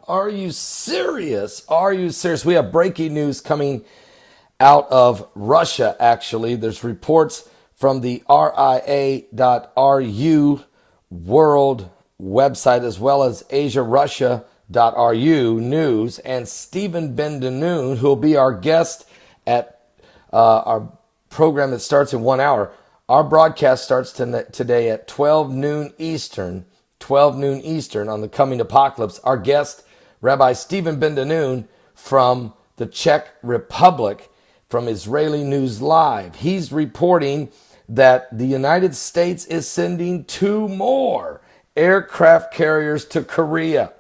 Are you serious? Are you serious? We have breaking news coming out of Russia, actually. There's reports from the RIA.RU world website as well as AsiaRussia.ru news. And Stephen Ben-Danoon, who will be our guest at our program that starts in 1 hour. Our broadcast starts today at 12 noon Eastern on the coming apocalypse. Our guest, Rabbi Stephen Ben-Danoon from the Czech Republic, from Israeli News Live. He's reporting that the United States is sending 2 more aircraft carriers to Korea.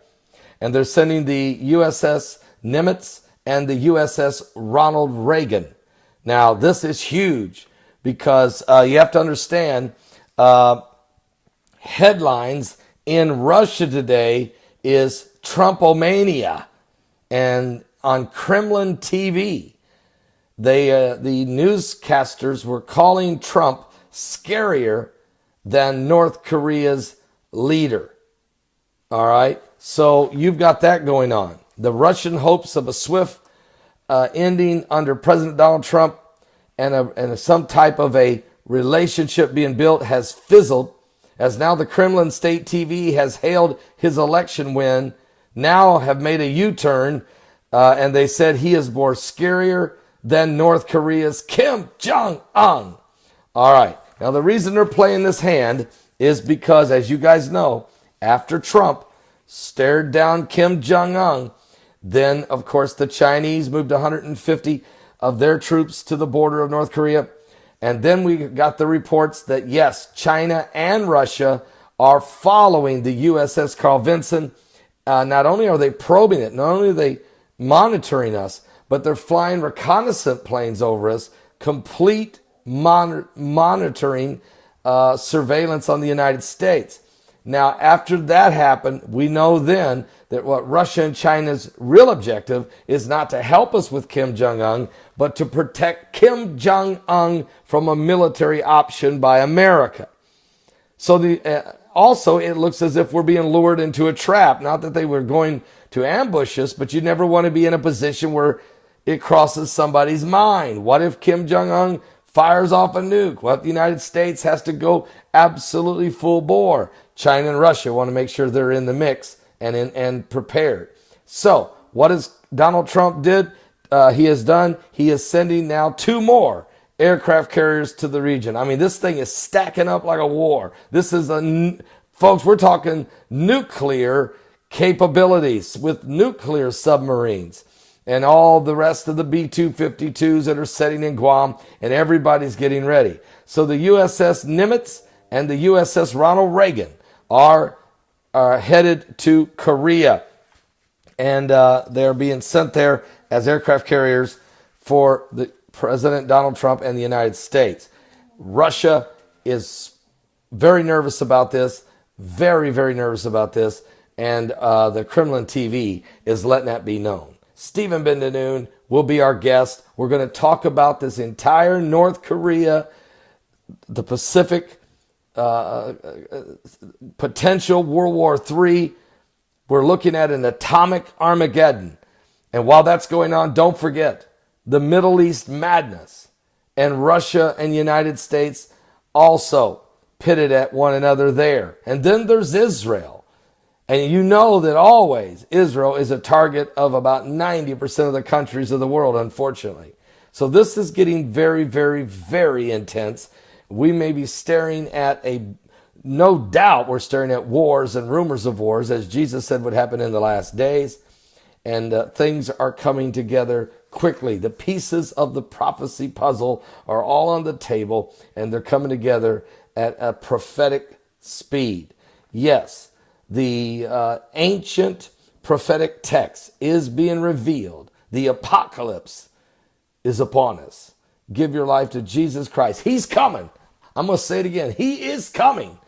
And they're sending the USS Nimitz and the USS Ronald Reagan. Now, this is huge because you have to understand headlines in Russia today is Trumpomania. And on Kremlin TV, the newscasters were calling Trump scarier than North Korea's leader. All right? So you've got that going on. The Russian hopes of a swift ending under President Donald Trump and some type of a relationship being built has fizzled, as now the Kremlin state TV has hailed his election win, now have made a U-turn, and they said he is more scarier than North Korea's Kim Jong-un. All right. Now, the reason they're playing this hand is because, as you guys know, after Trump stared down Kim Jong-un, then, of course, the Chinese moved 150 of their troops to the border of North Korea. And then we got the reports that, yes, China and Russia are following the USS Carl Vinson. Not only are they probing it, not only are they monitoring us, but they're flying reconnaissance planes over us, complete monitoring, surveillance on the United States. Now, after that happened, we know then that what Russia and China's real objective is not to help us with Kim Jong-un, but to protect Kim Jong-un from a military option by America. So also, it looks as if we're being lured into a trap. Not that they were going to ambush us, but you never want to be in a position where it crosses somebody's mind. What if Kim Jong-un fires off a nuke? What if the United States has to go absolutely full bore? China and Russia want to make sure they're in the mix and prepared. So what has Donald Trump did? He is sending now 2 more aircraft carriers to the region. I mean, this thing is stacking up like a war. This is folks, we're talking nuclear capabilities with nuclear submarines and all the rest of the B-252s that are setting in Guam, and everybody's getting ready. So the USS Nimitz and the USS Ronald Reagan are headed to Korea, and they're being sent there as aircraft carriers for the President Donald Trump and the United States. Russia is very nervous about this, very, very nervous about this, and the Kremlin TV is letting that be known. Stephen Ben-Danoon will be our guest. We're going to talk about this entire North Korea, the Pacific, potential World War III. We're looking at an atomic Armageddon. And while that's going on, don't forget the Middle East madness, and Russia and United States also pitted at one another there. And then there's Israel. And you know that always Israel is a target of about 90% of the countries of the world, unfortunately. So this is getting very, very, very intense. We may be staring at no doubt we're staring at wars and rumors of wars, as Jesus said would happen in the last days. And things are coming together quickly. The pieces of the prophecy puzzle are all on the table, and they're coming together at a prophetic speed. Yes, the ancient prophetic text is being revealed. The apocalypse is upon us. Give your life to Jesus Christ. He's coming. I'm going to say it again. He is coming.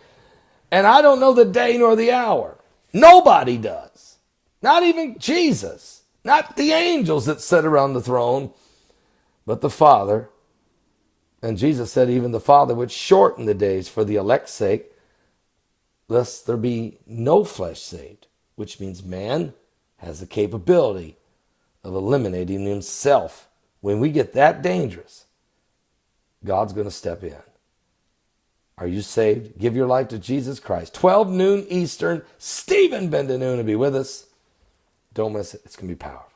And I don't know the day nor the hour. Nobody does. Not even Jesus. Not the angels that sit around the throne, but the Father. And Jesus said even the Father would shorten the days for the elect's sake, lest there be no flesh saved, which means man has the capability of eliminating himself. When we get that dangerous, God's going to step in. Are you saved? Give your life to Jesus Christ. 12 noon Eastern. Stephen Bendanoon will be with us. Don't miss it. It's going to be powerful.